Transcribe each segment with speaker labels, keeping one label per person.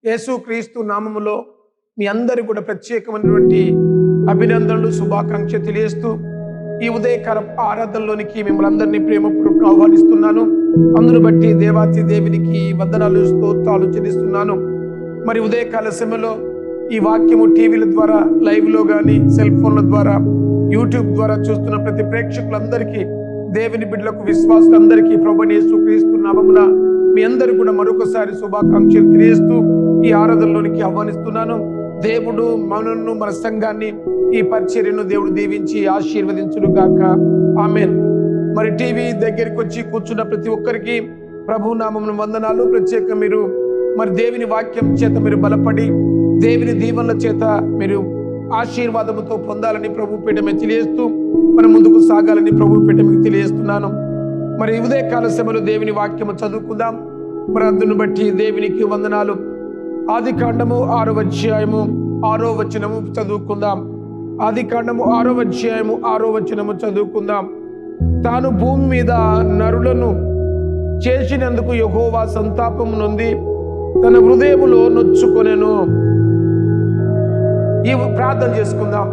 Speaker 1: యేసుక్రీస్తు నామములో మీ అందరికీ కూడా ప్రత్యేకమైనటువంటి అభినందనలు, శుభాకాంక్షలు తెలియజేస్తూ ఈ ఉదయకాల ఆరాధనలోనికి మిమ్మల్ని అందరినీ ప్రేమపూర్వకంగా ఆహ్వానిస్తున్నాను. అందును బట్టి దేవాతి దేవునికి వందనాలు, స్తోత్రాలు చెల్లిస్తున్నాను. మరి ఉదయకాల సమయంలో ఈ వాక్యము టీవీల ద్వారా, లైవ్లో కానీ, సెల్ ఫోన్ల ద్వారా, యూట్యూబ్ ద్వారా చూస్తున్న ప్రతి ప్రేక్షకులందరికీ, దేవుని బిడ్డలకు, విశ్వాసులందరికీ ప్రభువైన యేసుక్రీస్తు నామమున మీ అందరూ కూడా మరొకసారి శుభాకాంక్షలు తెలియజేస్తూ ఈ ఆరాధనలోనికి ఆహ్వానిస్తున్నాను. దేవుడు మనను, మన సంఘాన్ని, ఈ పరిచర్యను దేవుడు దీవించి ఆశీర్వదించును గాక. ఆమేన్. మరి టీవీ దగ్గరికి వచ్చి కూర్చున్న ప్రతి ఒక్కరికి ప్రభు నామమున వందనాలు. ప్రత్యేక మీరు మరి దేవుని వాక్యం చేత మీరు బలపడి, దేవుని దీవెనల చేత మీరు ఆశీర్వాదముతో పొందాలని ప్రభు పేట మీకు తెలియజేస్తూ మనం ముందుకు సాగాలని ప్రభు పేట మీకు తెలియజేస్తున్నాను. మరి ఉదయకాల సమయంలో దేవుని వాక్యము చదువుకుందాం. మరి అందును బట్టి దేవునికి వందనాలు. ఆదికాండము 6వ అధ్యాయము 6వ వచనము చదువుకుందాం. ఆదికాండము 6వ అధ్యాయము 6వ వచనము చదువుకుందాం. తాను భూమి మీద నరులను చేసినందుకు యెహోవా సంతాపము నొంది తన హృదయములో నొచ్చుకొనెను. ఈ ప్రార్థన చేసుకుందాం.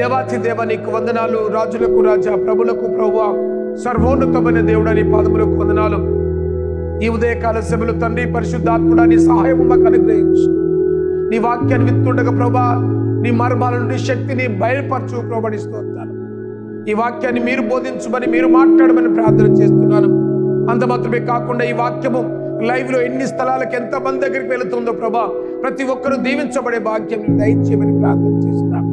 Speaker 1: దేవాతి దేవ నీకు వందనాలు. రాజులకు రాజా, ప్రభులకు ప్రభువా, సర్వోన్నతమైన దేవుడా నీ పాదములకు వందనాలు. ఈ ఉదయకాల సభలో తండ్రి పరిశుద్ధాత్ముడా నీ సహాయం మాకు అనుగ్రహించు. నీ వాక్యాన్ని విత్తుండగా ప్రభా నీ మర్మాల నుండి శక్తిని బయలుపరచు ప్రభడిస్తున్నాను. ఈ వాక్యాన్ని మీరు బోధించమని, మీరు మాట్లాడమని ప్రార్థన చేస్తున్నాను. అంత మాత్రమే కాకుండా ఈ వాక్యము లైవ్ లో ఎన్ని స్థలాలకు ఎంత మంది దగ్గరికి వెళుతుందో ప్రభా, ప్రతి ఒక్కరూ దీవించబడే భాగ్యం దయచేయమని ప్రార్థన చేస్తున్నాను.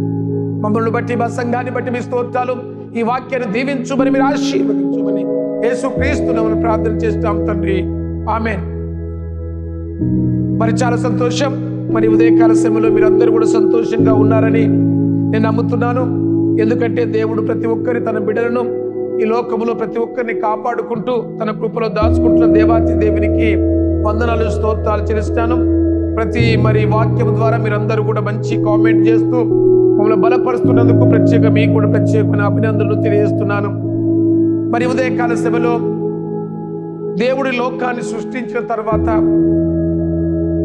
Speaker 1: మమ్మల్ని బట్టి, మా సంఘాన్ని బట్టి మీ స్తోత్రాలు. ఈ వాక్యాన్ని దీవించుమని, మీరు ఆశీర్వదించుమని యేసుక్రీస్తు నామమున ప్రార్థన చేస్తాం తండ్రి. ఆమేన్. మరి చాలా సంతోషం. మరి ఉదయకాల సమయంలో మీరందరూ కూడా సంతోషంగా ఉన్నారని నేను నమ్ముతున్నాను. ఎందుకంటే దేవుడు ప్రతి ఒక్కరి తన బిడ్డలను ఈ లోకములో ప్రతి ఒక్కరిని కాపాడుకుంటూ తన కృపలో దాచుకుంటున్న దేవాతి దేవునికి వందనాలు, స్తోత్రాలు చెల్లిస్తాను. ప్రతి మరి వాక్యం ద్వారా మీరందరూ కూడా మంచి కామెంట్ చేస్తూ మమ్మల్ని బలపరుస్తున్నందుకు ప్రత్యేక మీకు కూడా ప్రత్యేకమైన అభినందనలు తెలియజేస్తున్నాను. మరి ఉదయకాల సభలో దేవుడి లోకాన్ని సృష్టించిన తర్వాత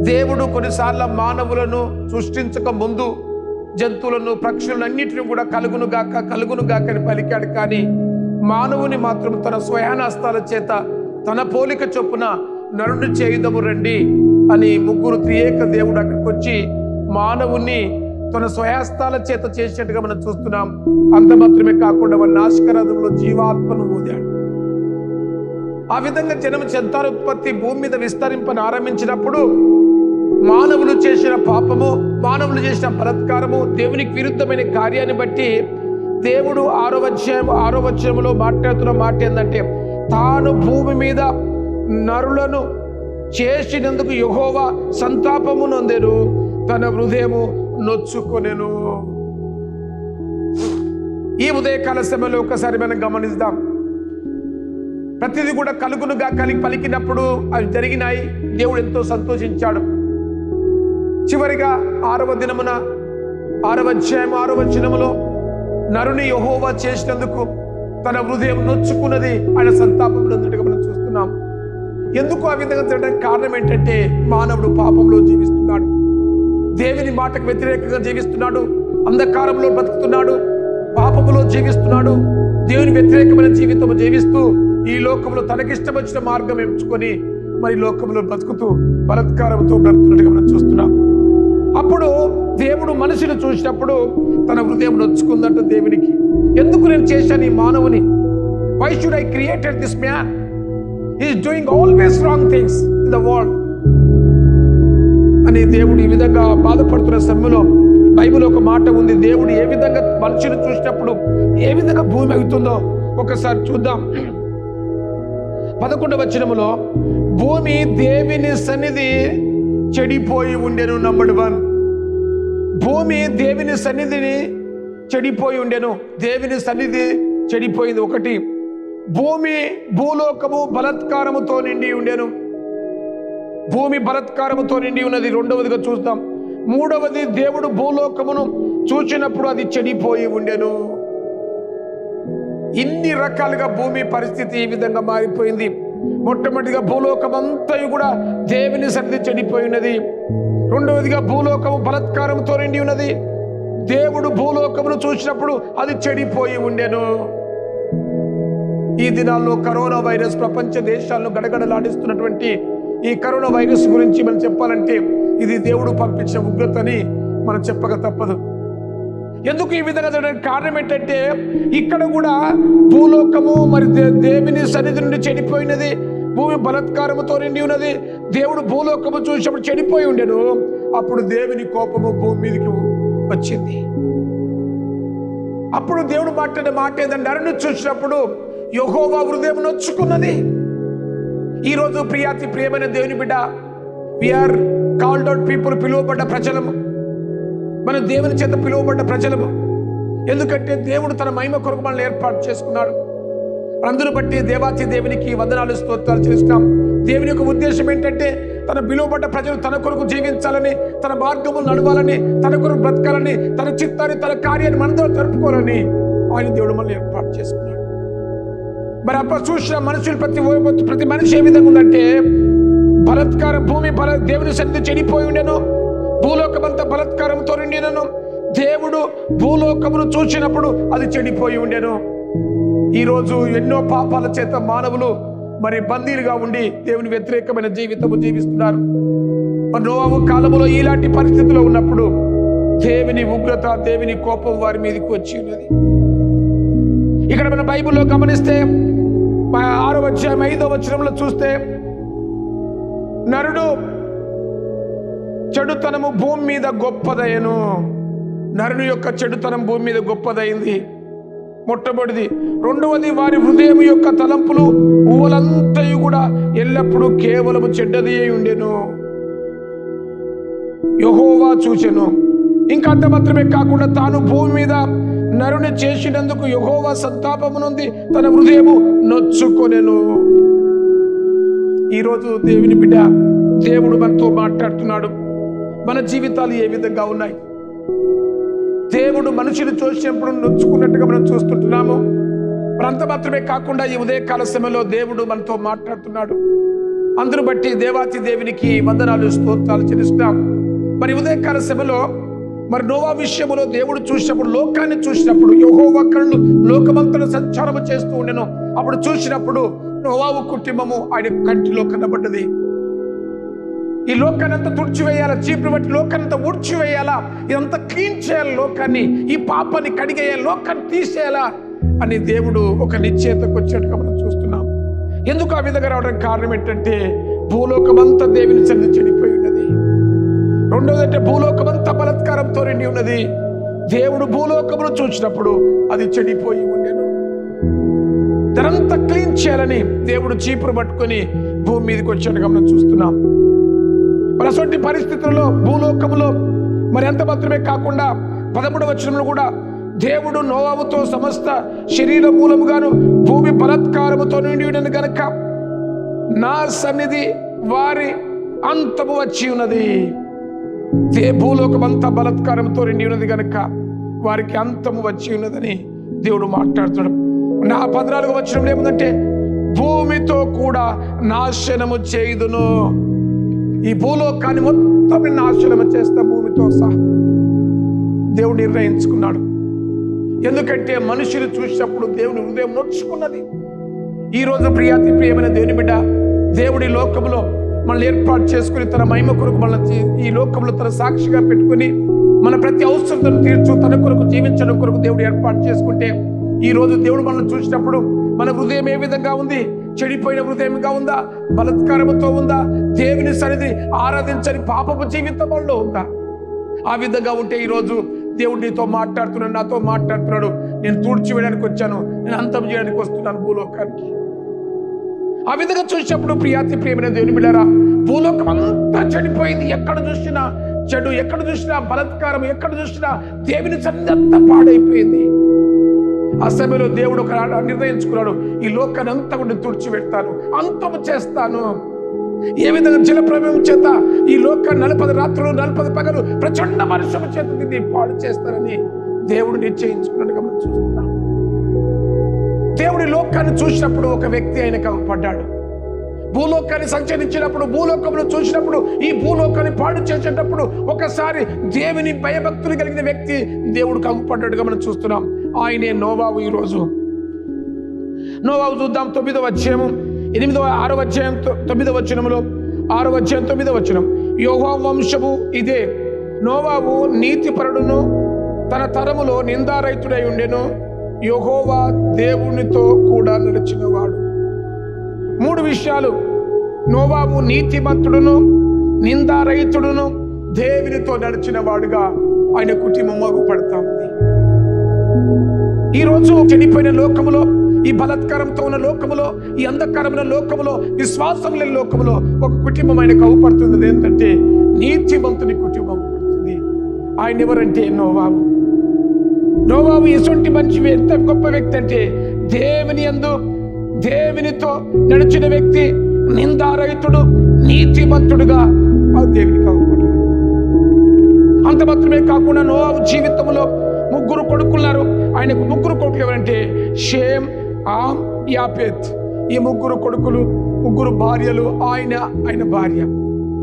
Speaker 1: దేవుడు కొన్నిసార్లు మానవులను సృష్టించక ముందు జంతువులను, పక్షులను అన్నిటిని కూడా కలుగును గాక అని పలికాడు. కానీ మానవుని మాత్రం తన స్వయానాస్తాల చేత తన పోలిక చొప్పున నరుని చేయుదము రండి అని ముగ్గురు త్రియేక దేవుడు అక్కడికి వచ్చి మానవుని తన స్వయాస్తాల చేత చేసినట్టుగా మనం చూస్తున్నాం. అంత మాత్రమే కాకుండా మన నాశకరంలో జీవాత్మను ఊదాడు. ఆ విధంగా జనము సంతానోత్పత్తి భూమి మీద విస్తరింపని ఆరంభించినప్పుడు మానవులు చేసిన పాపము, మానవులు చేసిన బలాత్కారము, దేవునికి విరుద్ధమైన కార్యాన్ని బట్టి దేవుడు 6వ అధ్యాయం 6వ వచనములో మాట్లాడుతున్న మాట ఏంటంటే, తాను భూమి మీద నరులను చేసినందుకు యెహోవా సంతాపము నొందెను, తన హృదయము నొచ్చుకొనెను. ఈ ఉదయకాల సమయంలో ఒకసారి మనం గమనిద్దాం. ప్రతిదీ కూడా కలుగునుగా కలిగి పలికినప్పుడు అవి జరిగినాయి. దేవుడు ఎంతో సంతోషించాడు. చివరిగా 6వ దినమున 6వ అధ్యాయం 6వ వచనములో నరుని యెహోవా చేసినందుకు తన హృదయం నొచ్చుకున్నది, ఆయన సంతాపం నందుగా మనం చూస్తున్నాం. ఎందుకు ఆ విధంగా జరగడానికి కారణం ఏంటంటే, మానవుడు పాపంలో జీవిస్తున్నాడు, దేవుని మాటకు వ్యతిరేకంగా జీవిస్తున్నాడు, అంధకారంలో బతుకుతున్నాడు, పాపములో జీవిస్తున్నాడు, దేవుని వ్యతిరేకమైన జీవితం జీవిస్తూ ఈ లోకంలో తనకిష్టం వచ్చిన మార్గం ఎంచుకొని మరి లోకంలో బతుకుతూ బలాత్కారంతో బ్రతుకున్నట్టుగా మనం చూస్తున్నాం. అప్పుడు దేవుడు మనిషిని చూసినప్పుడు తన హృదయం నొచ్చుకుందంట దేవునికి. ఎందుకు నేను చేశాను ఈ మానవుని? Why should I created this man? He is doing always wrong things in the world అని దేవుడు ఈ విధంగా బాధపడుతున్న సమయంలో బైబిల్ ఒక మాట ఉంది. దేవుడు ఏ విధంగా మనిషిని చూసినప్పుడు ఏ విధంగా భూమి అవుతుందో ఒకసారి చూద్దాం. 11వ వచనములో, భూమి దేవుని సన్నిధి చెడిపోయి ఉండెను. నంబర్ 1, భూమి దేవుని సన్నిధిని చెడిపోయి ఉండెను. దేవుని సన్నిధి చెడిపోయింది. 1, భూమి భూలోకము బలాత్కారముతో నిండి ఉండెను. భూమి బలాత్కారముతో నిండి ఉన్నది. 2వదిగా చూద్దాం. 3వది, దేవుడు భూలోకమును చూచినప్పుడు అది చెడిపోయి ఉండెను. ఇన్ని రకాలుగా భూమి పరిస్థితి ఈ విధంగా మారిపోయింది. మొట్టమొదటిగా భూలోకం అంతయు కూడా దేవుని సన్నిధి చెడిపోయి ఉన్నది. రెండవదిగా భూలోకము బలత్కారంతో నిండి ఉన్నది. దేవుడు భూలోకమును చూసినప్పుడు అది చెడిపోయి ఉండెను. ఈ దినాల్లో కరోనా వైరస్ ప్రపంచ దేశాలను గడగడలాడిస్తున్నటువంటి ఈ కరోనా వైరస్ గురించి మనం చెప్పాలంటే ఇది దేవుడు పంపించిన ఉగ్రతని మనం చెప్పక తప్పదు. ఎందుకు ఈ విధంగా జరగడానికి కారణం ఏంటంటే ఇక్కడ కూడా భూలోకము మరి దేవుని సన్నిధి నుండి చెడిపోయినది, భూమి బలత్కారముతో నిండి ఉన్నది. దేవుడు భూలోకము చూసినప్పుడు చెడిపోయి ఉండెను. అప్పుడు దేవుని కోపము భూమి మీదకి వచ్చింది. అప్పుడు దేవుడు మాట్లాడిన మాట ఏదంటే, నరుని చూసినప్పుడు యెహోవా హృదయం నొచ్చుకున్నది. ఈరోజు ప్రియమైన దేవుని బిడ్డ, వీఆర్ కాల్డ్ అవుట్ పీపుల్, పిలువబడ్డ ప్రజలము, మన దేవుని చేత పిలువబడ్డ ప్రజలము. ఎందుకంటే దేవుడు తన మహిమ కొరకు మనల్ని ఏర్పాటు చేసుకున్నాడు. అందును బట్టి దేవాతి దేవునికి వందనాలు స్తోత్రాలు చేస్తాం. దేవుని యొక్క ఉద్దేశం ఏంటంటే తన పిలువబడ్డ ప్రజలు తన కొరకు జీవించాలని, తన మార్గములు నడవాలని, తన కొరకు బ్రతకాలని, తన చిత్తాన్ని తన కార్యాన్ని మనతో జరుపుకోవాలని ఆయన దేవుడు మనల్ని ఏర్పాటు చేసుకున్నాడు. మరి అప్పుడు చూసిన మనుషులు ప్రతి మనిషి ఏ విధంగా ఉందంటే బలత్కారం, భూమి దేవుని సన్నిధి చెడిపోయి ఉండెను, భూలోకమంతా బలత్కారంతో నిండినను. దేవుడు భూలోకమును చూసినప్పుడు అది చెడిపోయి ఉండెను. ఈరోజు ఎన్నో పాపాల చేత మానవులు మరి బందీలుగా ఉండి దేవుని వ్యతిరేకమైన జీవితము జీవిస్తున్నారు. మరి నోవహు కాలములో ఇలాంటి పరిస్థితిలో ఉన్నప్పుడు దేవుని ఉగ్రత, దేవుని కోపం వారి మీదకి వచ్చి ఉన్నది. ఇక్కడ మన బైబిల్లో గమనిస్తే 6వ అధ్యాయం 5వ వచనంలో చూస్తే, నరుడు చెడుతనము భూమి మీద గొప్పదయ్యను. నరుని యొక్క చెడుతనం భూమి మీద గొప్పదైంది, మొట్టమొదటిది. రెండవది, వారి హృదయం యొక్క తలంపులు ఊవలంతయు కూడా ఎల్లప్పుడూ కేవలము చెడ్డది అయి ఉండెను. యెహోవా చూచెను. ఇంకా అంత మాత్రమే కాకుండా తాను భూమి మీద నరుని చేసినందుకు యెహోవా సంతాపమునుంది, తన హృదయము నొచ్చుకొనెను. ఈరోజు దేవుని బిడ్డ, దేవుడు మనతో మాట్లాడుతున్నాడు. మన జీవితాలు ఏ విధంగా ఉన్నాయి? దేవుడు మనుషులు చూసినప్పుడు నొచ్చుకున్నట్టుగా మనం చూస్తుంటున్నాము. మరి అంత మాత్రమే కాకుండా ఈ ఉదయకాల సమయంలో దేవుడు మనతో మాట్లాడుతున్నాడు. అందును బట్టి దేవాతి దేవునికి వందనాలు స్తోత్రాలు చెల్లిస్తున్నాం. మరి ఉదయకాల సమయంలో మరి నోవా విషయంలో దేవుడు చూసినప్పుడు, లోకాన్ని చూసినప్పుడు, యెహోవా కళ్ళు లోకమంతట సంచారము చేస్తూ ఉండెను. అప్పుడు చూసినప్పుడు నోవాహు కుటుంబము ఆయన కంటిలో కనబడ్డది. ఈ లోకాన్ని అంతా తుడిచివేయాలా, చీపురు బట్టి లోకాన్ని అంతా ఊడ్చివేయాలా, ఇదంతా క్లీన్ చేయాలి, లోకాన్ని, ఈ పాపాన్ని కడిగేయాలి, లోకాన్ని తీసేయాలా అని దేవుడు ఒక నిశ్చయితకు వచ్చినట్టుగా మనం చూస్తున్నాం. ఎందుకు ఆ విధంగా రావడానికి కారణం ఏంటంటే భూలోకమంతా దేవుని సన్నిధి చెడిపోయి ఉన్నది. రెండవదంటే భూలోకమంతా బలత్కారంతో నిండి ఉన్నది. దేవుడు భూలోకమును చూసినప్పుడు అది చెడిపోయి ఉండెను. దానంతా క్లీన్ చేయాలని దేవుడు చీపురు పట్టుకొని భూమి మీదకి వచ్చేట్టుగా మనం చూస్తున్నాం. మరి అటువంటి పరిస్థితుల్లో భూలోకములో మరి ఎంత మాత్రమే కాకుండా 13వ వచనంలో కూడా దేవుడు నోవాహుతో సమస్త శరీర మూలముగాను భూమి బలత్కారముతో నిండి ఉన్నది గనుక నా సన్నిధి వారి అంతము వచ్చి ఉన్నది. భూలోకమంతా బలత్కారంతో నిండి ఉన్నది గనుక వారికి అంతము వచ్చి ఉన్నదని దేవుడు మాట్లాడుతున్నాడు. నా 14వ వచనంలో ఏముందంటే, భూమితో కూడా నాశనము చేయుదును. ఈ భూలోకాన్ని మొత్తం నాశనము చేస్తా, భూమితో సహా దేవుడు నిర్ణయించుకున్నాడు. ఎందుకంటే మనుషులు చూసినప్పుడు దేవుని హృదయం నొచ్చుకున్నది. ఈరోజు ప్రియమైన దేవుని బిడ్డ, దేవుడి లోకంలో మనల్ని ఏర్పాటు చేసుకుని తన మహిమ కొరకు మనల్ని ఈ లోకంలో తన సాక్షిగా పెట్టుకుని మన ప్రతి అవసరతను తీర్చు తన కొరకు జీవించడం కొరకు దేవుడు ఏర్పాటు చేసుకుంటే, ఈ రోజు దేవుడు మనల్ని చూసినప్పుడు మన హృదయం ఏ విధంగా ఉంది? చెడిపోయిన హృదయంగా ఉందా? బలత్కారముతో ఉందా? దేవుని సన్నిధి ఆరాధించని పాపపు జీవితం వల్ల ఉందా? ఆ విధంగా ఉంటే ఈరోజు దేవుడు నీతో మాట్లాడుతున్నాడు, నాతో మాట్లాడుతున్నాడు. నేను తుడిచివేయడానికి వచ్చాను, నేను అంతం చేయడానికి వస్తున్నాను భూలోకానికి. ఆ విధంగా చూసినప్పుడు ప్రియమైన దేవుని బిడ్డలారా, భూలోకం అంతా చెడిపోయింది. ఎక్కడ చూసినా చెడు, ఎక్కడ చూసినా బలత్కారం, ఎక్కడ చూసినా దేవుని సన్నిధి అంతా పాడైపోయింది. ఆ సమయంలో దేవుడు ఒక నిర్ణయించుకున్నాడు, ఈ లోకాన్ని అంతా కూడా తుడిచిపెడతాను, అంతము చేస్తాను. ఏ విధంగా జలప్రలయం చేత ఈ లోకాన్ని 40 రాత్రులు 40 పగలు ప్రచండ వర్షము చేత దీన్ని పాడు చేస్తారని దేవుడు నిశ్చయించుకున్నట్టుగా మనం చూస్తున్నాం. దేవుడి లోకాన్ని చూసినప్పుడు ఒక వ్యక్తి ఆయన కనపడ్డాడు. భూలోకాన్ని సంచరించినప్పుడు, భూలోకంలో చూసినప్పుడు, ఈ భూలోకాన్ని పాడు చేసేటప్పుడు ఒకసారి దేవుని భయభక్తులు కలిగిన వ్యక్తి దేవుడు కంపడ్డట్టుగా మనం చూస్తున్నాం. ఆయనే నోవాహు. ఈరోజు నోవాహు చూద్దాం. 9వ అధ్యాయము 6వ అధ్యాయం 9వ వచనములో 6వ అధ్యాయం 9వ వచనం. యెహోవా వంశము ఇదే, నోవాహు నీతిపరుడును తన తరములో నిందారహితుడై ఉండెను, యెహోవా దేవునితో కూడా నడిచినవాడు. 3 విషయాలు. నోవాహు నీతిమంతుడును, నిందారహితుడును, దేవునితో నడిచిన వాడుగా ఆయన కుటుంబం మగుపడతా ఉంది. ఈరోజు చెడిపోయిన లోకములో, ఈ బలాత్కారంతో ఉన్న లోకములో, ఈ అంధకారమైన లోకములో, విశ్వాసం లేని లోకములో ఒక కుటుంబం ఆయనకు అవపడుతుంది. ఏంటంటే నీతిమంతుని కుటుంబం పడుతుంది. ఆయన ఎవరంటే నోవాహు. నోవాహు ఎటువంటి మంచి, ఎంత గొప్ప వ్యక్తి అంటే దేవుని యందు దేవునితో నడిచిన వ్యక్తి, నిందారహితుడు, నీతిమంతుడుగా ఆ దేవునికి అవపడ్డాడు. అంత మాత్రమే కాకుండా నోవాహు జీవితంలో 3 కొడుకున్నారు. ఆయనకు 3 కొడుకులు ఎవరంటే షేమ్, ఆమ్, యాపెత్. ఈ 3 కొడుకులు, 3 భార్యలు, ఆయన భార్య.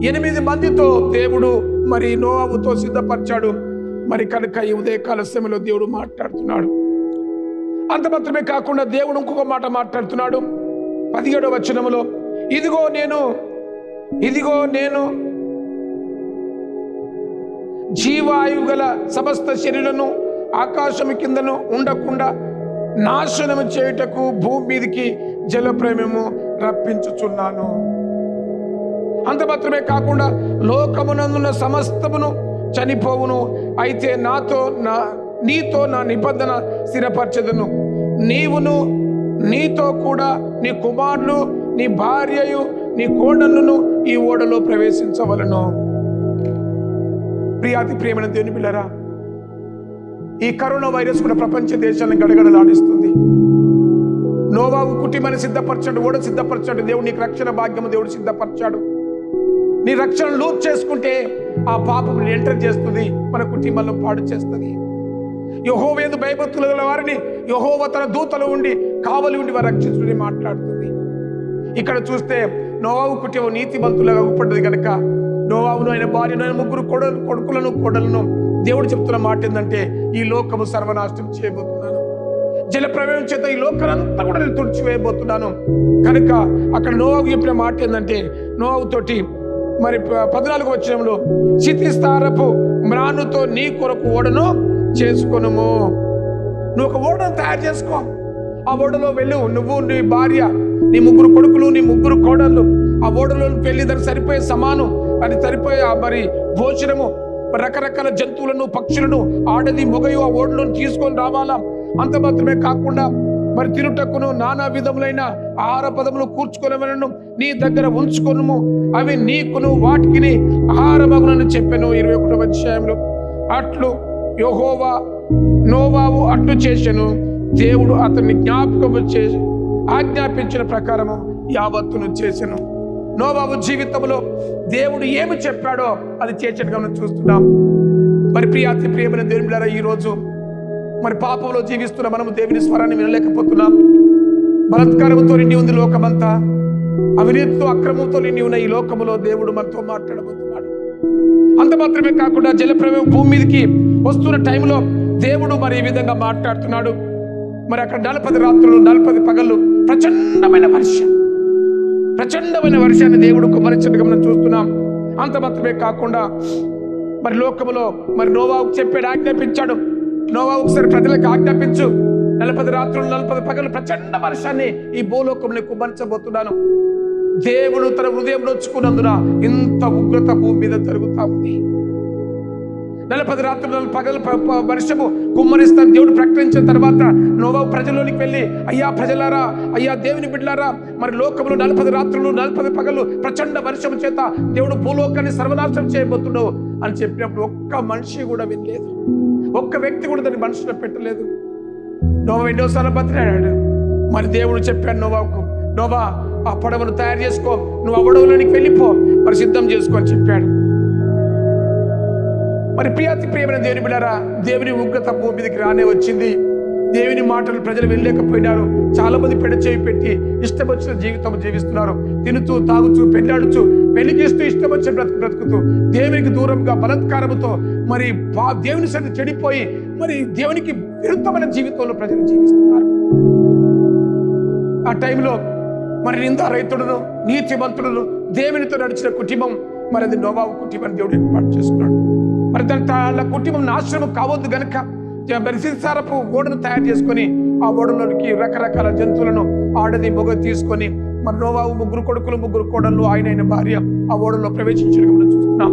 Speaker 1: 8 మందితో దేవుడు మరి నోవాహుతో సిద్ధపరిచాడు. మరి కనుక ఈ ఉదయకాల సమయంలో దేవుడు మాట్లాడుతున్నాడు. అంత మాత్రమే కాకుండా దేవుడు ఇంకొక మాట మాట్లాడుతున్నాడు. 17వ వచనములో, ఇదిగో నేను జీవాయువు గల సమస్త శరీరను ఆకాశము కిందను ఉండకుండా నాశనము చేయుటకు భూమి మీదికి జలప్రేమము రప్పించుచున్నాను. అంత మాత్రమే కాకుండా లోకమునందున్న సమస్తమును చనిపోవును, అయితే నీతో నా నిబంధన స్థిరపరచెదను. నీవును, నీతో కూడా నీ కుమారులు, నీ భార్యయు, నీ కోడళ్ళను ఈ ఓడలో ప్రవేశించవలను. ప్రియాతి ప్రియమైన దేవుని బిడ్డలారా, ఈ కరోనా వైరస్ కూడా ప్రపంచ దేశాలను గడగడలాడిస్తుంది. నోవాహు కుటుంబాన్ని సిద్ధపరచాడు, ఓడ సిద్ధపరచాడు. దేవుడు నీకు రక్షణ భాగ్యము దేవుడు సిద్ధపరచాడు. నీ రక్షణ లూప్ చేసుకుంటే ఆ పాపం ఎంటర్ చేస్తుంది, మన కుటుంబాలను పాడు చేస్తుంది. యెహోవా యందు భయభక్తులు గల వారిని యెహోవా తన దూతలు ఉండి కావలి ఉండి వారు రక్షించుకుని మాట్లాడుతుంది. ఇక్కడ చూస్తే నోవాహు కుటుంబం నీతిమంతులుగా ఊపడ్డది కనుక నోవాహును, ఆయన భార్యను, ఆయన 3 కొడుకులను కోడలను దేవుడు చెప్తున్న మాట ఏంటంటే ఈ లోకము సర్వనాశనం చేయబోతున్నాను, జల ప్రవేశం చేత ఈ లోకాలంతా కూడా నేను తుడిచివేయబోతున్నాను. కనుక అక్కడ నోవాహు చెప్పిన మాట ఏంటంటే, నోవాహు తోటి మరి 14వ వచనంలో, శిథిస్తారపు మ్రానుతో నీ కొరకు ఓడను చేసుకొనుము. నువ్వు ఒక ఓడను తయారు చేసుకో. ఆ ఓడలో వెళ్ళు, నువ్వు, నీ భార్య, నీ 3 కొడుకులు, నీ 3 కోడళ్ళు. ఆ ఓడలో వెళ్ళి దానికి సరిపోయే సమానం, అది సరిపోయే మరి భోజనము, రకరకాల జంతువులను, పక్షులను, ఆడది మొగయు ఆ ఓడలో తీసుకొని రావాలా. అంత మాత్రమే కాకుండా మరి తినుటకును నానా విధములైన ఆహార పదములు కూర్చుకొనవలను నీ దగ్గర ఉంచుకొనుము, అవి నీకును వాటికి ఆహార మగునని చెప్పాను. 21వ అధ్యాయంలో అట్లు యెహోవా నోవాహు అట్లు చేసెను. దేవుడు అతన్ని జ్ఞాపకము చేసి ఆజ్ఞాపించిన ప్రకారము యావత్తును చేసెను. నోవాహు జీవితంలో దేవుడు ఏమి చెప్పాడో అది చేసేట్టుగా మనం చూస్తున్నాం. మరి ప్రియమైన దేవుని బిడ్డలారా, ఈరోజు మరి పాపంలో జీవిస్తున్న మనము దేవుని స్వరాన్ని వినలేకపోతున్నాం. బలాత్కారంతో నిండి ఉంది లోకమంతా, అవినీతితో అక్రమంతో నిండి ఉన్న ఈ లోకములో దేవుడు మనతో మాట్లాడబోతున్నాడు. అంత మాత్రమే కాకుండా జలప్రవేశం భూమి మీదకి వస్తున్న టైంలో దేవుడు మరి ఈ విధంగా మాట్లాడుతున్నాడు. మరి అక్కడ 40 రాత్రులు 40 పగళ్ళు ప్రచండమైన వర్షాన్ని దేవుడు కుమ్మరించడం మనం చూస్తున్నాం. అంత మాత్రమే కాకుండా మరి లోకములో మరి నోవాహుకు చెప్పాడు, ఆజ్ఞాపించాడు. నోవాహు ఒకసారి ప్రజలకు ఆజ్ఞాపించు, 40 రాత్రులు 40 పగలు ప్రచండ వర్షాన్ని ఈ భూలోకంలో కుమ్మరించబోతున్నాను. దేవుడు తన హృదయం నొచ్చుకున్నందున ఇంత ఉగ్రత భూమి మీద జరుగుతా ఉంది. 40 రాత్రులు 40 పగలు వర్షము కుమ్మరిస్తాను దేవుడు ప్రకటించిన తర్వాత నోవాహు ప్రజల్లోనికి వెళ్ళి, అయ్యా ప్రజలారా, అయ్యా దేవుని బిడ్డలారా, మరి లోకంలో 40 రాత్రులు 40 పగలు ప్రచండ వర్షము చేత దేవుడు భూలోకాన్ని సర్వనాశనం చేయబోతున్నావు అని చెప్పినప్పుడు ఒక్క మనిషి కూడా వినలేదు, ఒక్క వ్యక్తి కూడా దాన్ని మనసులో పెట్టలేదు. నోవా ఎన్నోసార్లు బతిరాడాడు. మరి దేవుడు చెప్పాడు నోవాకు, నోవా ఆ పడవను తయారు చేసుకో, నువ్వు ఆ పడవలోనికి వెళ్ళిపో, మరి సిద్ధం చేసుకో అని చెప్పాడు. మరి ప్రియమైన దేవుని బిడ్డలారా, దేవుని ఉగ్రత భూమి మీదకి రానే వచ్చింది. దేవుని మాటలు ప్రజలు వెళ్ళలేకపోయినారు. చాలా మంది పెడచేయి పెట్టి ఇష్టం వచ్చిన జీవితం జీవిస్తున్నారు. తినుతూ తాగుతూ పెళ్ళాడుచు పెళ్లికిస్తూ ఇష్టం వచ్చిన బ్రతుకుతూ దేవునికి దూరంగా బలత్కారముతో మరి దేవుని సన్నిధి చెడిపోయి మరి దేవునికి విరుద్ధమైన జీవితంలో ప్రజలు జీవిస్తున్నారు. ఆ టైంలో మరి నిందారహితుడును నీతిమంతుడును దేవునితో నడిచిన కుటుంబం మరి అది నోవాహు కుటుంబం దేవుడు ఏర్పాటు చేసుకున్నాడు. మరి తన కుటుంబం నాశనం కావద్దు గనక మరి సీసారపు ఓడను తయారు చేసుకొని ఆ ఓడలోనికి రకరకాల జంతువులను ఆడది మొగ తీసుకొని మరి నోవాహు 3 కొడుకులు 3 కోడళ్ళు ఆయన భార్య ఆ ఓడలో ప్రవేశించడం మనం చూస్తున్నాం.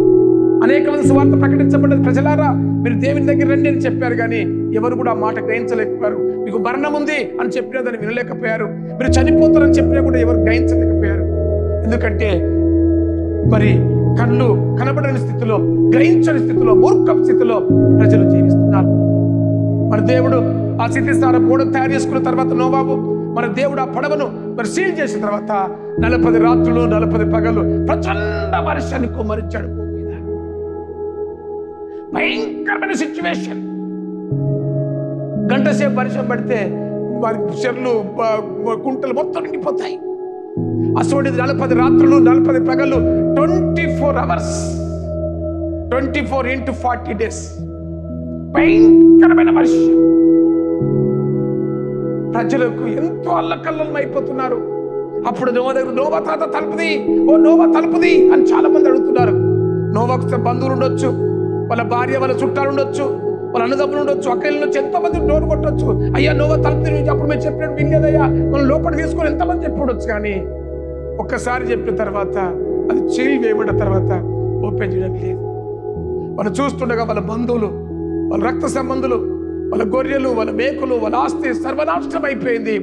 Speaker 1: అనేక మంది సువార్త ప్రకటించబడ్డది. ప్రజలారా మీరు దేవుని దగ్గర రండి అని చెప్పారు, కానీ ఎవరు కూడా ఆ మాట గ్రహించలేకపోయారు. మీకు మరణం ఉంది అని చెప్పినా దాన్ని వినలేకపోయారు. మీరు చనిపోతారని చెప్పినా కూడా ఎవరు గ్రహించలేకపోయారు. ఎందుకంటే మరి కళ్ళు కనబడని స్థితిలో, గ్రహించని స్థితిలో, మూర్ఖ స్థితిలో ప్రజలు జీవిస్తున్నారు. మరి దేవుడు ఆ స్థితిస్థాన ఓడ తయారు చేసుకున్న తర్వాత నోవాహు మరి దేవుడు ఆ పడవను మరి సీల్ చేసిన తర్వాత 40 రాత్రులు 40 పగలు ప్రచండ వర్షాన్ని కుమ్మరించాడు. భూమి మీద భయంకరమైన సిచ్యువేషన్. గంట సేపు వర్షం పడితే వారి చెర్లు కుంటలు మొత్తం నిండిపోతాయి. అసోడిది 40 రాత్రులు 40 పగలు 24 hours 24 into 40 days భయంకరమైన వర్షం. ప్రజలకు ఎంతో అల్లకల్లం అయిపోతున్నారు. అప్పుడు నోవా తాత తలుపుది, ఓ నోవా తలుపుది అని చాలా మంది అడుగుతున్నారు. నోవాకు బంధువులు ఉండొచ్చు, వాళ్ళ భార్య వాళ్ళ చుట్టాలు ఉండొచ్చు, వాళ్ళ అన్నదమ్ములు ఉండొచ్చు, అక్కలు ఉండొచ్చు, ఎంతమంది డోర్ కొట్టొచ్చు. అయ్యా నోవా తలుపుది, అప్పుడు మేము చెప్పినట్టు వినలేదయ్యా, మనం లోపల తీసుకొని ఎంతమంది చెప్పొచ్చు. కానీ ఒక్కసారి చెప్పిన తర్వాత అది చేయి వేయబడిన తర్వాత ఓపెన్ చేయడం లేదు. వాళ్ళు చూస్తుండగా వాళ్ళ బంధువులు, వాళ్ళ రక్త సంబంధులు, వాళ్ళ గొర్రెలు, వాళ్ళ మేకులు, వాళ్ళ ఆస్తి సర్వనాశనం అయిపోయింది.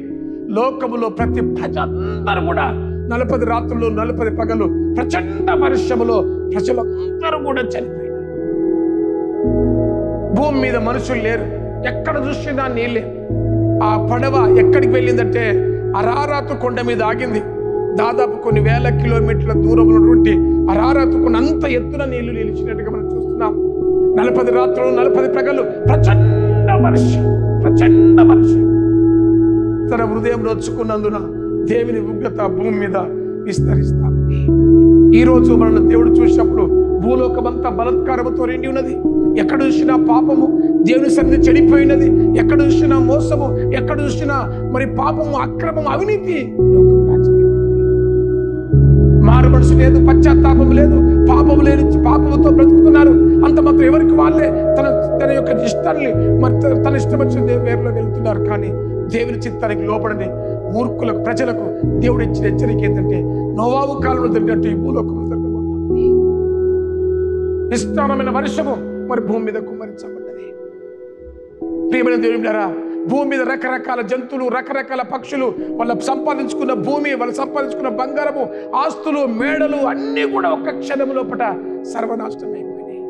Speaker 1: లోకములో ప్రతి ప్రజ అందరూ కూడా 40 రాత్రులు 40 పగలు ప్రచండ వర్షములో ప్రజలందరూ కూడా చనిపోయినారు. భూమి మీద మనుషులు లేరు, ఎక్కడ చూసినా నీళ్ళే. ఆ పడవ ఎక్కడికి వెళ్ళిందంటే అరారాతు కొండ మీద ఆగింది. దాదాపు కొన్ని వేల కిలోమీటర్ల దూరంలో ఉన్నటువంటి అరారాతు కొండ అంత ఎత్తున నీళ్లు నిలిచినట్టుగా మనం చూస్తున్నాం. 40 రాత్రులు 40 పగలు ప్రచండ వర్షం. తన హృదయం నొచ్చుకున్నందున దేవుని ఉగ్రత భూమి మీద విస్తరిస్తాం. ఈ రోజు మనల్ని దేవుడు చూసినప్పుడు భూలోకమంతా బలత్కారముతో నిండి ఉన్నది. ఎక్కడ చూసినా పాపము, దేవుని సన్నిధి చెడిపోయినది. ఎక్కడ చూసినా మోసము, ఎక్కడ చూసినా మరి పాపము, అక్రమము, అవినీతి. మారు మనసు లేదు, పశ్చాత్తాపం లేదు, పాపము లేదు, పాపముతో బ్రతుకుతున్నారు. అంత మాత్రం ఎవరికి వాళ్ళే తన యొక్క ఇష్టాన్ని మరి తన ఇష్టం వచ్చిన వేరులో వెళ్తున్నారు. కానీ దేవుని చిత్తానికి లోపడని మూర్ఖులకు, ప్రజలకు దేవుడు ఇచ్చిన హెచ్చరిక ఏంటంటే నోవాహు కాలంలో జరిగినట్టు ఈ భూలోకంలో జరగబోతుంది. విస్తారమైన వర్షము మరి భూమి మీద కుమ్మరించబడ్డది. ప్రియమైన దేవుని బిడ్డలారా, భూమి మీద రకరకాల జంతువులు, రకరకాల పక్షులు, వాళ్ళ సంపాదించుకున్న భూమి, వాళ్ళు సంపాదించుకున్న బంగారము, ఆస్తులు, మేడలు అన్నీ కూడా ఒక్క క్షణం లోపల సర్వనాశనం అయిపోయినాయి.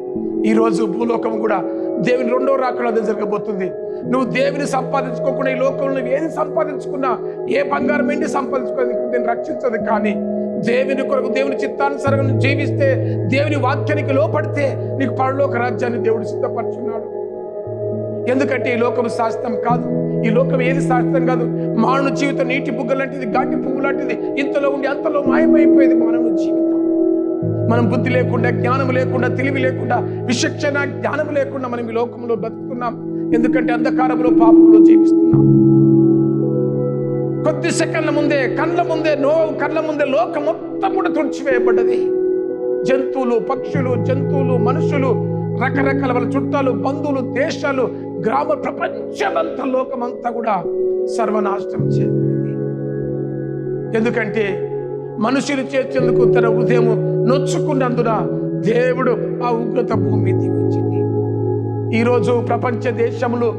Speaker 1: ఈరోజు భూలోకం కూడా దేవుని 2వ రాకడ జరగబోతుంది. నువ్వు దేవుని సంపాదించుకోకుండా ఈ లోకంలో నువ్వు ఏది సంపాదించుకున్నా, ఏ బంగారం ఏంటి సంపాదించుకోవాలి, నేను రక్షించదు. కానీ దేవుని కొరకు, దేవుని చిత్తానుసారంగా జీవిస్తే, దేవుని వాక్యానికి లోపడితే నీకు పరలోక రాజ్యాన్ని దేవుడు సిద్ధపరుచున్నాడు. ఎందుకంటే ఈ లోకం శాశ్వతం కాదు. ఈ లోకం ఏది శాశ్వతం కాదు. మానవ జీవితం నీటి బుగ్గ లాంటిది, గాటి పువ్వు లాంటిది. ఇంతలో ఉండి అంతలో మాయమైపోయేది మానవ జీవితం. మనం బుద్ధి లేకుండా, జ్ఞానం లేకుండా, తెలివి లేకుండా, విచక్షణ జ్ఞానం లేకుండా మనం ఈ లోకంలో బ్రతుకుతున్నాం. ఎందుకంటే అంధకారంలో, పాపంలో జీవిస్తున్నాం. కొద్ది సెకండ్ల ముందే నోవాహు కళ్ళ ముందే లోకం మొత్తం కూడా తుడిచివేయబడ్డది. జంతువులు, పక్షులు, మనుషులు, రకరకాల వాళ్ళ చుట్టాలు, బంధువులు, దేశాలు, గ్రామ, ప్రపంచమంతా, లోకమంతా కూడా సర్వనాశనం చేయబడింది. ఎందుకంటే మనుషులు చేసేందుకు తన హృదయం నొచ్చుకున్నందున దేవుడు ఆ ఉగ్రత భూమి దిగించింది. ఈరోజు ప్రపంచ దేశములు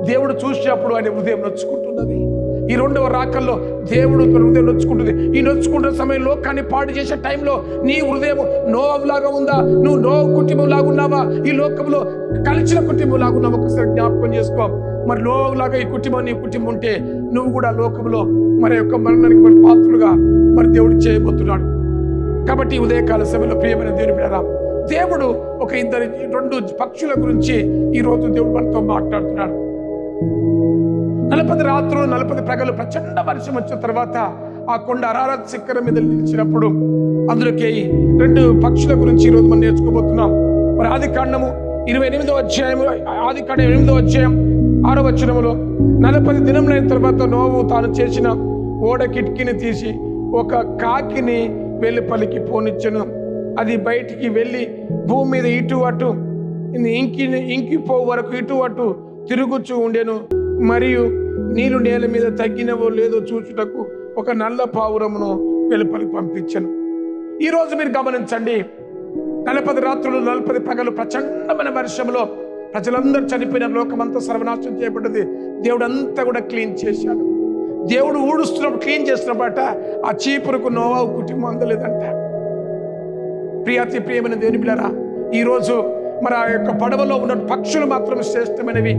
Speaker 1: దేవుడు చూసినప్పుడు ఆయన హృదయం నొచ్చుకుంటున్నది. ఈ 2వ రాకల్లో దేవుడు హృదయం నొచ్చుకుంటుంది. ఈ నొచ్చుకుంటున్న సమయంలో లోకాన్ని పాడు చేసే టైంలో నీ హృదయం నోవాహు లాగా ఉందా? నువ్వు నోవాహు కుటుంబం లాగున్నావా? ఈ లోకంలో కలిసిన కుటుంబం లాగున్నావా? ఒకసారి జ్ఞాపకం చేసుకో. మరి నోవాహు లాగా ఈ కుటుంబం, నీ కుటుంబం ఉంటే నువ్వు కూడా లోకంలో మరి యొక్క మరణానికి మరి పాత్రులుగా మరి దేవుడు చేయబోతున్నాడు. కాబట్టి ఉదయకాల సమయంలో ప్రియమైన దేవుని బిడ్డలారా, దేవుడు ఒక 2 పక్షుల గురించి ఈ రోజు దేవుడు మనతో మాట్లాడుతున్నాడు. 40 రాత్రులు 40 పగలు ప్రచండ వర్షం వచ్చిన తర్వాత ఆ కొండ అరారత్ శిఖరం మీద నిలిచినప్పుడు అందులోకి 2 పక్షుల గురించి ఈరోజు మనం నేర్చుకోబోతున్నాం. మరి ఆదికాండము 28వ అధ్యాయం 6వ వచనములో 40 దినములైన తర్వాత నోవహు తాను చేసిన ఓడ కిటికీని తీసి ఒక కాకిని వెలుపలికి పోనిచ్చెను. అది బయటికి వెళ్ళి భూమి మీద ఇటు అటు ఇంకిపో వరకు ఇటు అటు తిరుగుచూ ఉండెను. మరియు నీళ్లు నేల మీద తగ్గినవో లేదో చూచుటకు ఒక నల్ల పావురమును వెలుపలికి పంపించను. ఈరోజు మీరు గమనించండి, 40 రాత్రులు 40 పగలు ప్రచండమైన వర్షంలో ప్రజలందరూ చనిపోయిన, లోకమంతా సర్వనాశనం చేయబడ్డది. దేవుడు అంతా కూడా క్లీన్ చేశాడు. దేవుడు ఊడుస్తున్నప్పుడు క్లీన్ చేస్తున్నప్పట ఆ చీపురుకు నోవహు కుటుంబం అందలేదంట. ప్రియమైన దేవుని బిడ్డలారా, ఈరోజు మరి ఆ యొక్క పడవలో ఉన్న పక్షులు మాత్రమే శ్రేష్టమైనవి,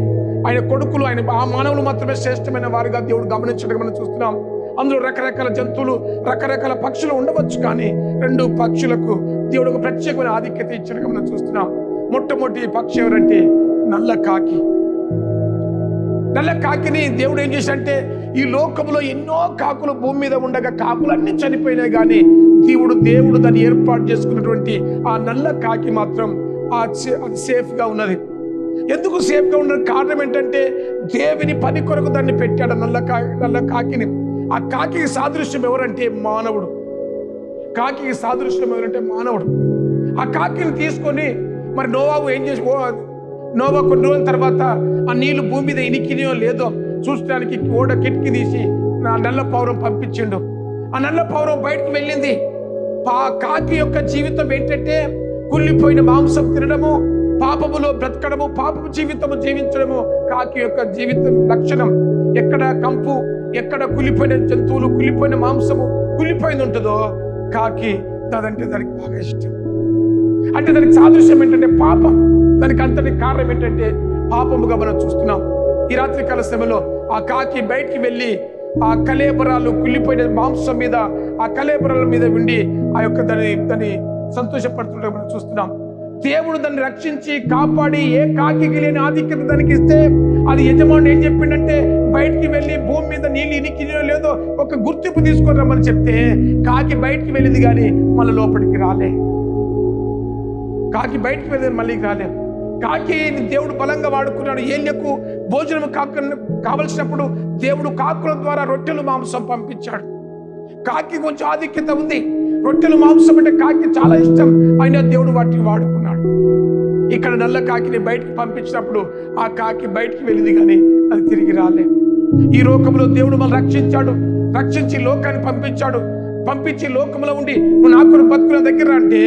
Speaker 1: ఆయన కొడుకులు, ఆయన ఆ మానవులు మాత్రమే శ్రేష్టమైన వారుగా దేవుడు గమనించడం మనం చూస్తున్నాం. అందులో రకరకాల జంతువులు, రకరకాల పక్షులు ఉండవచ్చు, కానీ 2 పక్షులకు దేవుడు ఒక ప్రత్యేకమైన ఆధిక్యత ఇచ్చడం మనం చూస్తున్నాం. మొట్టమొదటి పక్షి ఎవరంటే నల్ల కాకి. నల్ల కాకిని దేవుడు ఏం చేశాడంటే, ఈ లోకంలో ఎన్నో కాకులు భూమి మీద ఉండగా కాకులన్నీ చనిపోయినాయి, కానీ దేవుడు దాన్ని ఏర్పాటు చేసుకున్నటువంటి ఆ నల్ల కాకి మాత్రం అది సేఫ్గా ఉన్నది. ఎందుకు సేఫ్గా ఉన్న కారణం ఏంటంటే, దేవుని పని కొరకు దాన్ని పెట్టాడు నల్ల కాకిని. ఆ కాకి సాదృశ్యం ఎవరంటే మానవుడు. కాకి సాదృశ్యం ఎవరంటే మానవుడు. ఆ కాకిని తీసుకొని మరి నోవహు ఏం చేసి, నోవహు కొన్ని రోజుల తర్వాత ఆ నీళ్లు భూమి మీద ఇనికినో లేదో చూడడానికి ఓడ కిటికీ తీసి ఆ నల్ల పావురం పంపించిండు. ఆ నల్ల పావురం బయటికి వెళ్ళింది. కాకి యొక్క జీవితం ఏంటంటే కుళ్ళిపోయిన మాంసం తినడము, పాపములో బ్రతకడము, పాపపు జీవితము జీవించడము కాకి యొక్క జీవితం లక్షణం. ఎక్కడ కంపు, ఎక్కడ కుళ్ళిపోయిన జంతువులు, కుళ్ళిపోయిన మాంసము, కుళ్ళిపోయింది ఉంటుందో కాకి దానికి బాగా ఇష్టం. అంటే దానికి సాదృశ్యం ఏంటంటే పాపం. దానికి అంతటి కారణం ఏంటంటే పాపముగా మనం చూస్తున్నాం. ఈ రాత్రి కాల సమయంలో ఆ కాకి బయటికి వెళ్ళి ఆ కళేబరాలు, కుళ్ళిపోయిన మాంసం మీద, ఆ కళేబరాల మీద ఉండి ఆ యొక్క దాన్ని సంతోషపడుతుండగా మనం చూస్తున్నాం. దేవుడు దాన్ని రక్షించి కాపాడి ఏ కాకి లేని ఆధిక్యత దానికి ఇస్తే, అది యజమానుడు ఏం చెప్పిండంటే, బయటికి వెళ్ళి భూమి మీద నీళ్ళు ఇనికినో లేదో ఒక గుర్తింపు తీసుకొని రమ్మని చెప్తే కాకి బయటికి వెళ్ళింది, కానీ మళ్ళీ లోపలికి రాలే. కాకి బయటికి వెళ్ళేది మళ్ళీ రాలే. కాకి దేవుడు బలంగా వాడుకున్నాడు. ఏళ్లకు భోజనం కావలసినప్పుడు దేవుడు కాకుల ద్వారా రొట్టెలు మాంసం పంపించాడు. కాకి కొంచెం ఆధిక్యత ఉంది. రొట్టెలు మాంసం అంటే కాకి చాలా ఇష్టం, అయినా దేవుడు వాటిని వాడుకున్నాడు. ఇక్కడ నల్ల కాకిని బయటికి పంపించినప్పుడు ఆ కాకి బయటికి వెళ్ళింది, కానీ అది తిరిగి రాలే. ఈ లోకంలో దేవుడు మనం రక్షించాడు, రక్షించి లోకాన్ని పంపించి లోకంలో ఉండి నువ్వు నా కొరకు బతుకున్న దగ్గర అంటే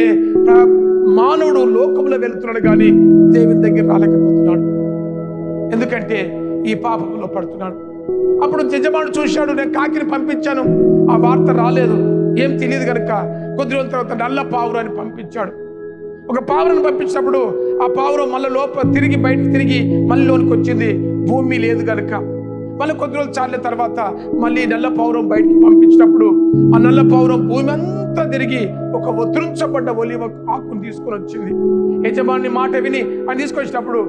Speaker 1: మానవుడు లోకంలో వెళుతున్నాడు, కానీ దేవుని దగ్గర రాలేకపోతున్నాడు. ఎందుకంటే ఈ పాపంలో పడుతున్నాడు. అప్పుడు యజమానుడు చూశాడు, నేను కాకిని పంపించాను, ఆ వార్త రాలేదు, ఏం తెలియదు కనుక కొద్ది రోజుల తర్వాత నల్ల పావురాన్ని పంపించాడు. ఒక పావురాన్ని పంపించినప్పుడు ఆ పావురం మళ్ళీ తిరిగి బయటకు తిరిగి మళ్ళీ లోనికి వచ్చింది. భూమి లేదు కనుక మళ్ళీ కొద్ది రోజులు చాలే తర్వాత మళ్ళీ నల్ల పావురం బయటికి పంపించినప్పుడు ఆ నల్ల పావురం భూమి అంతా తిరిగి ఒక ఉద్ధరించబడ్డ ఒలివ ఆకును తీసుకొని వచ్చింది. యజమాని మాట విని అని తీసుకొచ్చినప్పుడు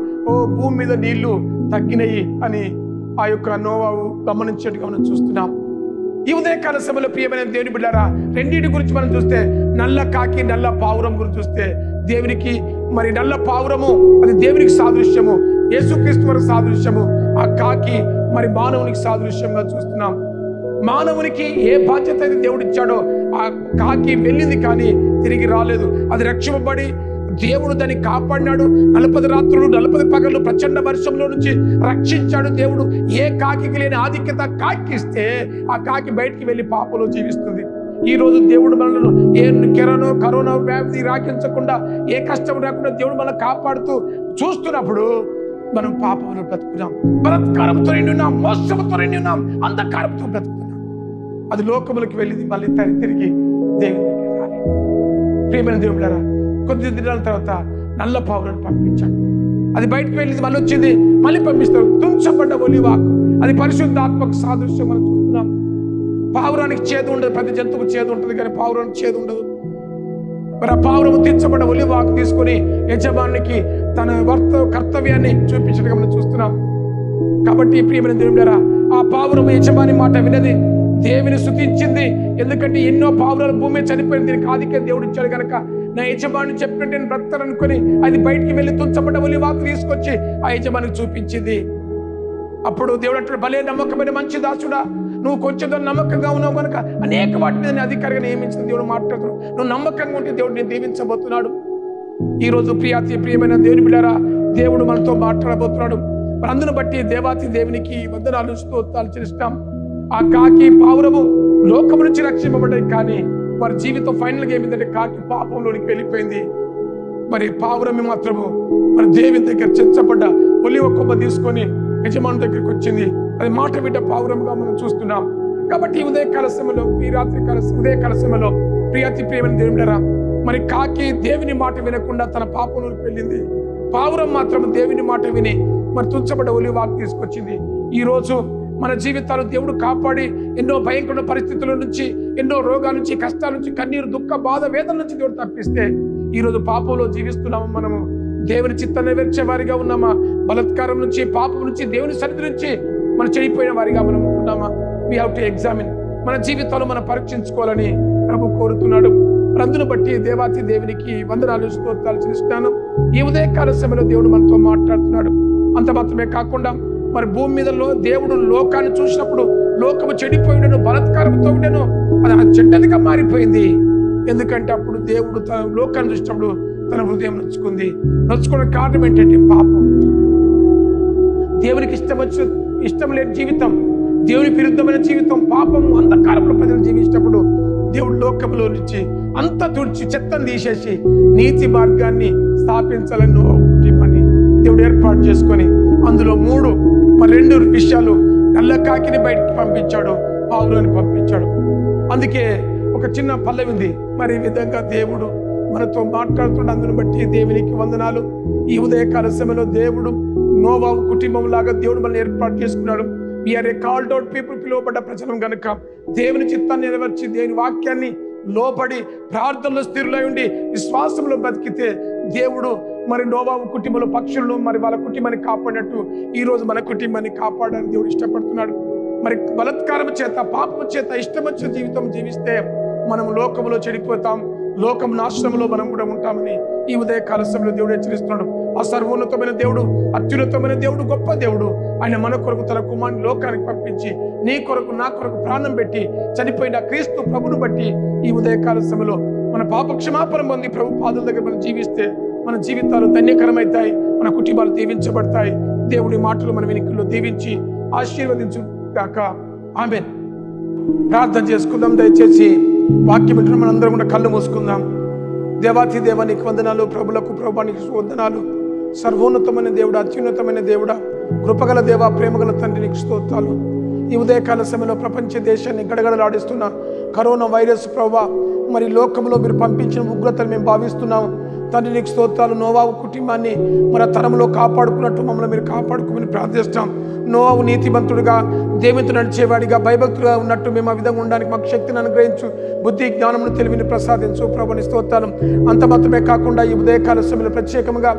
Speaker 1: భూమి మీద నీళ్లు తగ్గినాయి అని ఆ యొక్క నోవహు గమనించేట్టుగా మనం చూస్తున్నాం. ఈ ఉదయకాల సమయంలో ప్రియమైన దేవుని బిడ్డారా, రెండింటి గురించి మనం చూస్తే, నల్ల కాకి నల్ల పావురం గురించి చూస్తే, దేవునికి మరి నల్ల పావురము అది దేవునికి సాదృశ్యము, యేసుక్రీస్తు వారి సాదృశ్యము. ఆ కాకి మరి మానవునికి సాదృశ్యంగా చూస్తున్నాం. మానవునికి ఏ బాధ్యత అయితే దేవుడు ఇచ్చాడో ఆ కాకి వెళ్ళింది, కానీ తిరిగి రాలేదు. అది రక్షింపబడి దేవుడు దాన్ని కాపాడినాడు. 40 రాత్రులు 40 పగళ్ళు ప్రచండ వర్షంలో నుంచి రక్షించాడు దేవుడు. ఏ కాకి లేని ఆధిక్యత కాకి ఇస్తే ఆ కాకి బయటికి వెళ్ళి పాపంలో జీవిస్తుంది. ఈ రోజు దేవుడు మనల్ని ఏ కరోనా వ్యాధి రాకించకుండా, ఏ కష్టం రాకుండా దేవుడు మనల్ని కాపాడుతూ చూస్తున్నప్పుడు మనం పాపంలో బ్రతుకున్నాం, బలాత్కారంతో నిండి ఉన్నాం, మోసంతో నిండి ఉన్నాం, అంధకారంతో బ్రతుకున్నాం. అది లోకములకు వెళ్ళింది, మళ్ళీ తిరిగి దేవుని దగ్గర రాలి. ప్రియమైన దేవుడారా, కొద్ది దినాల తర్వాత నల్ల పావురాన్ని పంపించాడు. అది బయటకు వెళ్ళింది, మళ్ళీ వచ్చింది, మళ్ళీ పంపిస్తారు. తుంచబడ్డ ఒలివాకు, అది పరిశుద్ధాత్మకు సాదృశ్యం మనం చూస్తున్నాం. పావురానికి చేదు ఉండదు, ప్రతి జంతువుకు చేదు ఉంటుంది, కానీ పావురానికి చేదు ఉండదు. మరి ఆ పావురము తీర్చబడ్డ ఒలివాకు తీసుకొని యజమానికి తన కర్తవ్యాన్ని చూపించడం మనం చూస్తున్నాం. కాబట్టి ప్రియమైన దేవుడారా, ఆ పావురము యజమాని మాట వినది, దేవుని స్తుతించింది. ఎందుకంటే ఎన్నో పావురాలు భూమి చనిపోయింది, దీనికి ఆధిక్యం దేవుడు ఇచ్చాడు కనుక నా యజమాని చెప్పినట్టు నేను బ్రతకనుకొని అది బయటికి వెళ్ళి తుంచబడ్డ ఒలివాకు తీసుకొచ్చి ఆ యజమానికి చూపించింది. అప్పుడు దేవుడు అంటాడు, భలే నమ్మకమైన మంచి దాసుడా, నువ్వు కొంచెం నమ్మకంగా ఉన్నావు కనుక అనేక వాటి మీద నేను అధికారిగా నియమించిన దేవుడు మాట్లాడుతున్నాడు. నువ్వు నమ్మకంగా ఉంటే దేవుడు నేను దీవించబోతున్నాడు. ఈరోజు ప్రియమైన దేవుని బిడ్డలారా, దేవుడు మనతో మాట్లాడబోతున్నాడు. మరి అందును బట్టి దేవాతి దేవునికి వందనాలు స్తోత్రాలు చెల్లిస్తాం. ఆ కాకి పావురము లోకము నుంచి రక్షింపబడ్డాయి, కానీ వారి జీవితం ఫైనల్గా ఏమిటంటే కాకి పాపంలోనికి వెళ్ళిపోయింది. మరి పావురమి మాత్రము మరి దేవుని దగ్గర చెంచబడ్డ ఒలివ కొమ్మ తీసుకొని యజమాని దగ్గరికి వచ్చింది. అది మాట బిడ్డ పావురముగా మనం చూస్తున్నాం. కాబట్టి ఈ ఉదయకాల సమయంలో, ఈ ఉదయకాల సమయంలో ప్రియమైన దేవుని బిడ్డలారా, మరి కాకి దేవుని మాట వినకుండా తన పాపంలోకి వెళ్ళింది. పావురం మాత్రం దేవుని మాట విని మరి తుంచబడ్డ ఒలివాకు తీసుకొచ్చింది. ఈ రోజు మన జీవితాలు దేవుడు కాపాడి ఎన్నో భయంకర పరిస్థితుల నుంచి, ఎన్నో రోగాల నుంచి, కష్టాల నుంచి, కన్నీరు, దుఃఖ, బాధ, వేదన నుంచి దేవుడు తప్పిస్తే ఈరోజు పాపంలో జీవిస్తున్నాము. మనము దేవుని చిత్తాన్ని నెరవేర్చే వారిగా ఉన్నామా? బలాత్కారం నుంచి, పాపం నుంచి, దేవుని సన్నిధి నుంచి మనం చెడిపోయిన వారిగా మనం ఉంటున్నామా? We have to examine. మన జీవితాలు మనం పరీక్షించుకోవాలని ప్రభు కోరుతున్నాడు. అందును బట్టి దేవాతి దేవునికి వందనాలు స్తోత్రాలు చెల్లిస్తున్నాను. ఈ ఉదయకాల సమయంలో దేవుడు మనతో మాట్లాడుతున్నాడు. అంత మాత్రమే కాకుండా మరి భూమి మీద దేవుడు లోకాన్ని చూసినప్పుడు లోకము చెడిపోయినను, బలాత్కారంతో ఉండను, అది చెడ్డదిగా మారిపోయింది. ఎందుకంటే అప్పుడు దేవుడు తన లోకాన్ని చూసినప్పుడు తన హృదయం నొచ్చుకోవడం కారణం ఏంటంటే పాపం. దేవునికి ఇష్టం లేని జీవితం, దేవునికి విరుద్ధమైన జీవితం, పాపము, అంధకారంలో ప్రజలు జీవించినప్పుడు దేవుడు లోకంలో నుంచి అంతా తుడిచి చెత్తను తీసేసి నీతి మార్గాన్ని స్థాపించాలని కుటుంబాన్ని దేవుడు ఏర్పాటు చేసుకొని అందులో 2 విషయాలు, నల్ల కాకిని బయటికి పంపించాడు, పావురాన్ని పంపించాడు. అందుకే ఒక చిన్న పల్లవి ఉంది. మరి ఈ విధంగా దేవుడు మనతో మాట్లాడుతున్న అందును బట్టి దేవునికి వందనాలు. ఈ ఉదయకాల సమయంలో దేవుడు నోవాహు కుటుంబం లాగా దేవుడు మనల్ని ఏర్పాటు చేసుకున్నాడు. We are a called out people, పిలువబడ్డ ప్రజలం కనుక దేవుని చిత్తాన్ని నెరవేర్చి దేవుని వాక్యాన్ని లోపడి ప్రార్థనలో స్థిరులై ఉండి విశ్వాసంలో బతికితే దేవుడు మరి నోవాహు కుటుంబంలో పక్షులను మరి వాళ్ళ కుటుంబాన్ని కాపాడినట్టు ఈరోజు మన కుటుంబాన్ని కాపాడడానికి దేవుడు ఇష్టపడుతున్నాడు. మరి బలాత్కారం చేత, పాపం చేత, ఇష్టం వచ్చిన జీవితం జీవిస్తే మనం లోకంలో చెడిపోతాం, లోకం నాశనంలో మనం కూడా ఉంటామని ఈ ఉదయకాల సమయంలో దేవుడు హెచ్చరిస్తున్నాడు. ఆ సర్వోన్నతమైన దేవుడు, అత్యున్నతమైన దేవుడు, గొప్ప దేవుడు, ఆయన మన కొరకు తన కుమారుని లోకానికి పంపించి నీ కొరకు, నా కొరకు ప్రాణం పెట్టి చనిపోయిన క్రీస్తు ప్రభును బట్టి ఈ ఉదయకాల సమయంలో మన పాప క్షమాపణ పొంది ప్రభు పాదాల దగ్గర మనం జీవిస్తే మన జీవితాలు ధన్యకరమవుతాయి, మన కుటుంబాలు దీవించబడతాయి. దేవుడి మాటలు మన వెనుకల్లో దీవించి ఆశీర్వదించుగాక. ఆమేన్. ప్రార్థన చేసుకుందాం. దయచేసి వాక్యం వింటున్న మనందరం కూడా కళ్ళు మూసుకుందాం. దేవాతి దేవానికి వందనాలు, ప్రభులకు ప్రభానికి వందనాలు. సర్వోన్నతమైన దేవుడా, అత్యున్నతమైన దేవుడా, కృపగల దేవా, ప్రేమగల తండ్రి నీకు స్తోత్రాలు. ఈ ఉదయకాల సమయంలో ప్రపంచ దేశాన్ని గడగడలాడిస్తున్న కరోనా వైరస్ ప్రభావ మరి లోకంలో మీరు పంపించిన ఉగ్రతను మేము భావిస్తున్నాము. తండ్రి నీకు స్తోత్రాలు. నోవాహు కుటుంబాన్ని మన తరంలో కాపాడుకున్నట్టు మమ్మల్ని మీరు కాపాడుకోమని ప్రార్థిస్తాం. నోవాహు నీతిమంతుడిగా, దేవునితో నడిచేవాడిగా, భయభక్తులుగా ఉన్నట్టు మేము ఆ విధంగా ఉండడానికి మాకు శక్తిని అనుగ్రహించు, బుద్ధి జ్ఞానమును తెలివిని ప్రసాదించు ప్రభుని స్తోత్రాలు. అంత మాత్రమే కాకుండా ఈ ఉదయకాల సమయంలో ప్రత్యేకంగా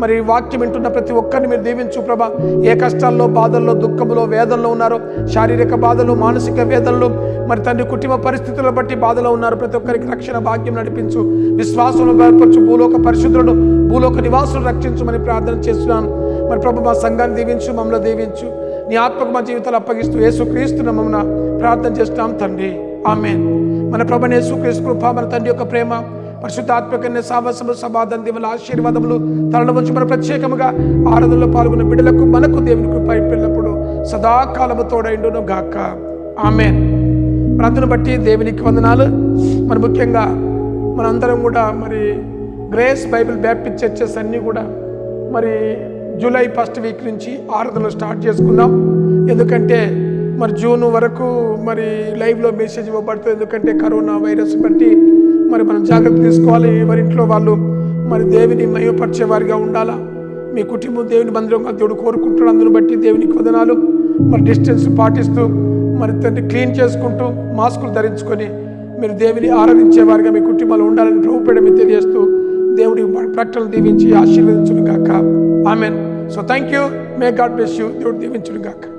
Speaker 1: మరి వాక్యం వింటున్న ప్రతి ఒక్కరిని మీరు దీవించు ప్రభా. ఏ కష్టాల్లో, బాధల్లో, దుఃఖంలో, వేదనలో ఉన్నారో, శారీరక బాధలు, మానసిక వేదనలు, మరి తండ్రి కుటుంబ పరిస్థితులను బట్టి బాధలో ఉన్నారు, ప్రతి ఒక్కరికి రక్షణ భాగ్యం నడిపించు, విశ్వాసంలో బలపరచు, భూలోక పరిశుద్ధులను, భూలోక నివాసులను రక్షించమని ప్రార్థన చేస్తున్నాను. మరి ప్రభు మా సంఘాన్ని దీవించు, మమ్మల్ని దీవించు, నీ ఆత్మకు మా జీవితాలు అప్పగిస్తూ యేసుక్రీస్తు నామమున ప్రార్థన చేస్తాం తండ్రి. ఆమేన్. మన ప్రభువైన యేసుక్రీస్తు కృప, మన తండ్రి యొక్క ప్రేమ, పరిశుద్ధాత్మక సావాసము, సమాధానం, దేవుల ఆశీర్వాదములు తరలి వచ్చి మన ప్రత్యేకముగా ఆరాధనలో పాల్గొన్న బిడ్డలకు మనకు దేవుని కృప ఎల్లప్పుడూ సదాకాలము తోడైండును గాక. ఆమేన్. ప్రార్థన బట్టి దేవునికి వందనాలు. మరి ముఖ్యంగా మనందరం కూడా మరి గ్రేస్ బైబిల్ బ్యాప్టిస్ట్ చర్చెస్ అన్నీ కూడా మరి జూలై 1st వీక్ నుంచి ఆరాధనలు స్టార్ట్ చేసుకుందాం. ఎందుకంటే మరి జూన్ వరకు మరి లైవ్లో మెసేజ్ ఇవ్వబడుతుంది. ఎందుకంటే కరోనా వైరస్ బట్టి మరి మనం జాగ్రత్త తీసుకోవాలి. ఎవరి ఇంట్లో వాళ్ళు మరి దేవుని మహిమపరిచే వారిగా ఉండాలా. మీ కుటుంబం దేవుని మందిరంగా దేవుడు కోరుకుంటున్నాడు. అందును బట్టి దేవునికి వందనాలు. మరి డిస్టెన్స్ పాటిస్తూ మరి తండ్రి క్లీన్ చేసుకుంటూ మాస్కులు ధరించుకొని మీరు దేవుని ఆరాధించే వారిగా మీ కుటుంబాలు ఉండాలని ప్రభుపేట మీరు తెలియజేస్తూ దేవుడి ప్రకటనలు దీవించి ఆశీర్వదించును గాక. Amen. So thank you. May God bless you. దేవుడు దీవించును గాక.